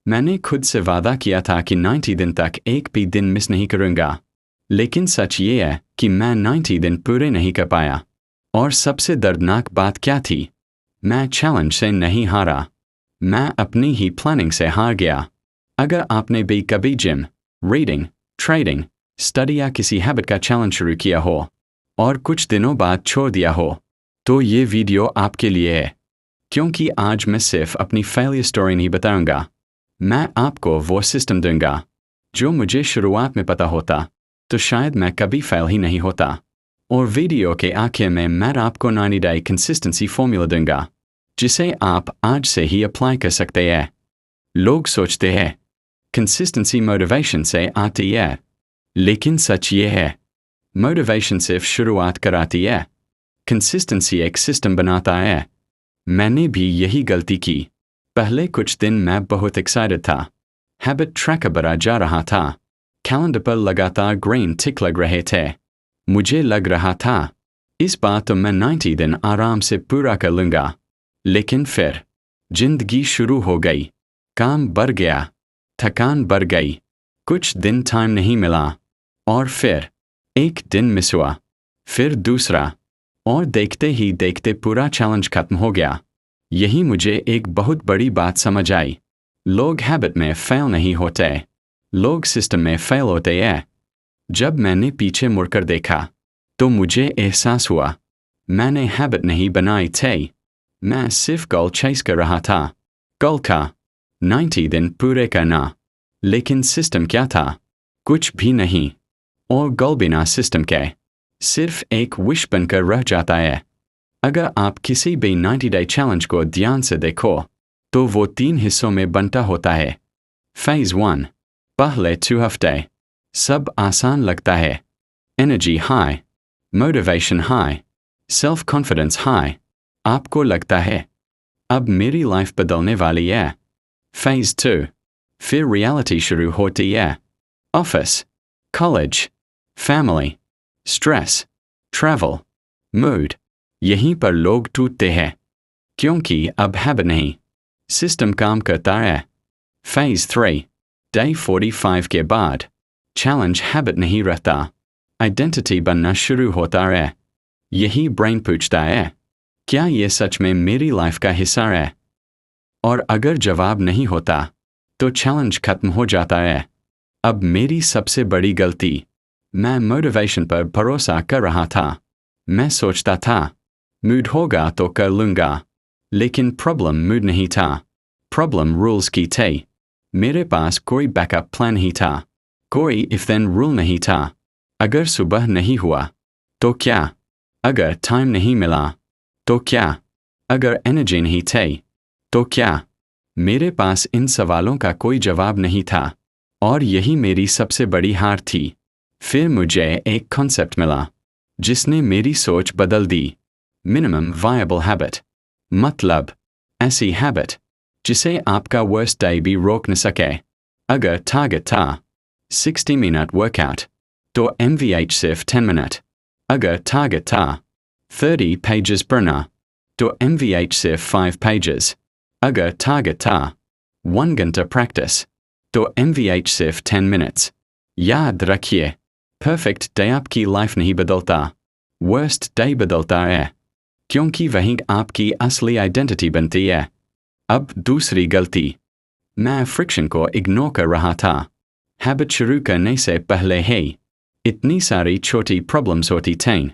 मैंने खुद से वादा किया था कि 90 दिन तक एक भी दिन मिस नहीं करूंगा, लेकिन सच ये है कि मैं 90 दिन पूरे नहीं कर पाया। और सबसे दर्दनाक बात क्या थी? मैं चैलेंज से नहीं हारा, मैं अपनी ही प्लानिंग से हार गया। अगर आपने भी कभी जिम, रीडिंग, ट्रेडिंग, स्टडी या किसी हैबिट का चैलेंज शुरू किया हो और कुछ दिनों बाद छोड़ दिया हो, तो ये वीडियो आपके लिए है, क्योंकि आज मैं सिर्फ अपनी फेलियर स्टोरी नहीं बताऊंगा। मैं आपको वो सिस्टम दूंगा जो मुझे शुरुआत में पता होता तो शायद मैं कभी फेल ही नहीं होता। और वीडियो के आखिर में मैं आपको 90 डे कंसिस्टेंसी फॉर्मूला दूंगा, जिसे आप आज से ही अप्लाई कर सकते हैं। लोग सोचते हैं कंसिस्टेंसी मोटिवेशन से आती है, लेकिन सच ये है, मोटिवेशन सिर्फ शुरुआत कराती है, कंसिस्टेंसी एक सिस्टम बनाता है। मैंने भी यही गलती की। पहले कुछ दिन मैं बहुत एक्साइटेड था, हैबिट ट्रैकर बढ़ा जा रहा था, कैलेंडर पर लगातार ग्रीन टिक लग रहे थे। मुझे लग रहा था इस बार तो मैं 90 दिन आराम से पूरा कर लूंगा। लेकिन फिर जिंदगी शुरू हो गई, काम बढ़ गया, थकान बढ़ गई, कुछ दिन टाइम नहीं मिला, और फिर एक दिन मिस हुआ, फिर दूसरा, और देखते ही देखते पूरा चैलेंज खत्म हो गया। यही मुझे एक बहुत बड़ी बात समझ आई। लोग हैबिट में फेल नहीं होते, लोग सिस्टम में फेल होते हैं। जब मैंने पीछे मुड़कर देखा तो मुझे एहसास हुआ मैंने हैबिट नहीं बनाई थी, मैं सिर्फ गोल चेस कर रहा था। गोल का 90 दिन पूरे करना, लेकिन सिस्टम क्या था? कुछ भी नहीं। और गोल बिना सिस्टम के सिर्फ एक विश बनकर रह जाता है। अगर आप किसी भी 90 डे चैलेंज को ध्यान से देखो तो वो 3 हिस्सों में बंटा होता है। फेज 1, पहले 2 हफ्ते सब आसान लगता है, energy high, motivation high, self confidence high. आपको लगता है अब मेरी लाइफ बदलने वाली है। फेज 2, फिर रियलिटी शुरू होती है। Office, college, family, stress, travel, mood, यहीं पर लोग टूटते हैं, क्योंकि अब हैबिट नहीं, सिस्टम काम करता है। फेज 3, डे 45 के बाद चैलेंज हैबिट नहीं रहता, आइडेंटिटी बनना शुरू होता है। यही ब्रेन पूछता है, क्या ये सच में मेरी लाइफ का हिस्सा है? और अगर जवाब नहीं होता तो चैलेंज खत्म हो जाता है। अब मेरी सबसे बड़ी गलती, मैं मोटिवेशन पर भरोसा कर रहा था। मैं सोचता था मूड होगा तो कर लूंगा, लेकिन प्रॉब्लम मूड नहीं था, प्रॉब्लम रूल्स की थी। मेरे पास कोई बैकअप प्लान नहीं था, कोई इफ देन रूल नहीं था। अगर सुबह नहीं हुआ तो क्या? अगर टाइम नहीं मिला तो क्या? अगर एनर्जी नहीं थी तो क्या? मेरे पास इन सवालों का कोई जवाब नहीं था, और यही मेरी सबसे बड़ी हार थी। फिर मुझे एक कॉन्सेप्ट मिला जिसने मेरी सोच बदल दी, मिनिमम वायबल हैबिट। मतलब ऐसी हैबिट जिसे आपका वर्स्ट डे भी रोक न सके। अगर टारगेट था 60 मिनट वर्कआउट तो MVH सिर्फ 10 मिनट। अगर टारगेट था 30 पेजेस पढ़ना तो MVH सिर्फ 5 पेजेस। अगर टारगेट था 1 घंटा प्रैक्टिस तो MVH सिर्फ 10 मिनट्स। याद रखिए, परफेक्ट डे आपकी लाइफ नहीं बदलता, वर्स्ट डे बदलता है, क्योंकि वहीं आपकी असली आइडेंटिटी बनती है। अब दूसरी गलती, मैं फ्रिक्शन को इग्नोर कर रहा था। हैबिट शुरू करने से पहले ही इतनी सारी छोटी प्रॉब्लम्स होती थीं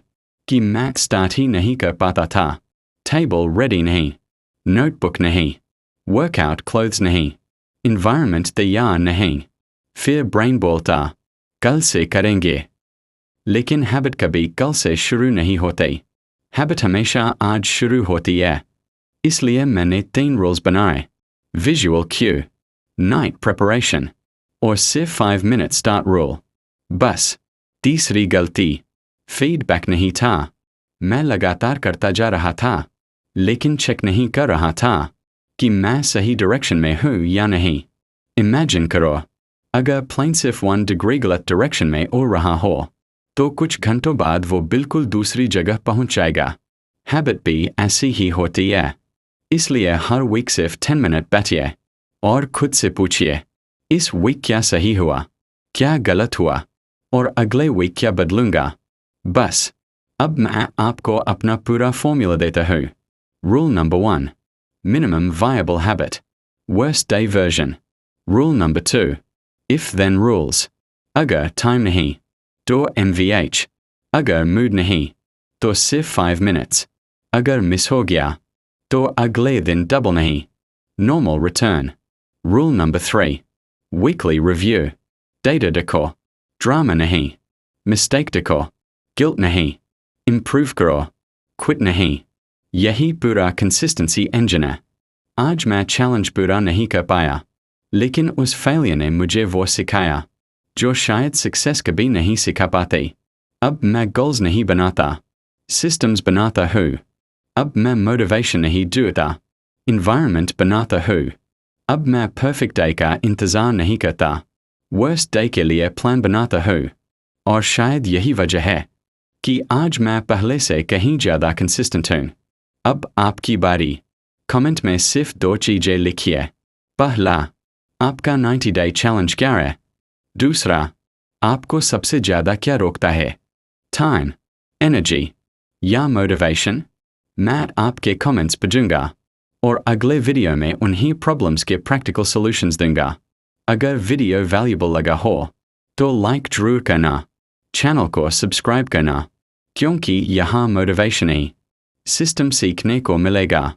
कि मैथ स्टार्ट ही नहीं कर पाता था। टेबल रेडी नहीं, नोटबुक नहीं, वर्कआउट क्लोथ्स नहीं, इन्वायरमेंट तैयार नहीं। फिर ब्रेन बोलता कल से करेंगे, लेकिन हैबिट कभी कल से शुरू नहीं होती। हैबिट हमेशा आज शुरू होती है। इसलिए मैंने 3 रूल्स बनाए, विजुअल क्यू, नाइट प्रिपरेशन और सिर्फ 5 मिनट स्टार्ट रूल। बस। तीसरी गलती, फीडबैक नहीं था। मैं लगातार करता जा रहा था, लेकिन चेक नहीं कर रहा था कि मैं सही डायरेक्शन में हूँ या नहीं। इमेजिन करो, अगर प्लेन सिर्फ 1 डिग्री गलत डायरेक्शन में उड़ रहा हो तो कुछ घंटों बाद वो बिल्कुल दूसरी जगह पहुंच जाएगा। हैबिट भी ऐसी ही होती है। इसलिए हर वीक सिर्फ 10 मिनट बैठिए, और खुद से पूछिए, इस वीक क्या सही हुआ, क्या गलत हुआ, और अगले वीक क्या बदलूंगा। बस अब मैं आपको अपना पूरा फॉर्मूला देता हूँ। Rule number 1, minimum viable habit, worst day version. Rule number 2, if then rules. अगर टाइम नहीं तो MVH, अगर मूड नहीं तो सिर्फ 5 मिनट्स, अगर मिस हो गया तो अगले दिन डबल नहीं, normal return. Rule number 3, weekly review, data देखो, ड्रामा नहीं, मिस्टेक देखो, गिल्ट नहीं, इम्प्रूव करो, क्विट नहीं। यही पूरा कंसिस्टेंसी इंजन है। आज मैं चैलेंज पूरा नहीं कर पाया, लेकिन उस फेलियर ने मुझे वो सिखाया जो शायद सक्सेस कभी नहीं सिखा पाते। अब मैं गोल्स नहीं बनाता, सिस्टम्स बनाता हूँ। अब मैं मोटिवेशन नहीं ढूंढता, इन्वायरमेंट बनाता हूँ। अब मैं परफेक्ट डे का इंतज़ार नहीं करता, वर्स्ट डे के लिए प्लान बनाता हूँ। और शायद यही वजह है कि आज मैं पहले से कहीं ज़्यादा कंसिस्टेंट हूँ। अब आपकी बारी। कमेंट में सिर्फ 2 चीज़ें लिखिए। पहला, आपका 90 डे चैलेंज क्या है? दूसरा, आपको सबसे ज़्यादा क्या रोकता है? टाइम, एनर्जी या मोटिवेशन? मैं आपके कमेंट्स पढ़ूंगा और अगले वीडियो में उन्हीं प्रॉब्लम्स के प्रैक्टिकल सॉल्यूशंस दूंगा। अगर वीडियो वैल्यूएबल लगा हो तो लाइक जरूर करना, चैनल को सब्सक्राइब करना, क्योंकि यहाँ मोटिवेशन ही सिस्टम सीखने को मिलेगा।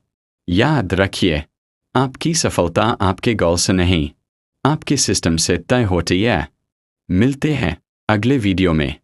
याद रखिए, आपकी सफलता आपके गोल से नहीं, आपके सिस्टम से तय होती है। मिलते हैं अगले वीडियो में।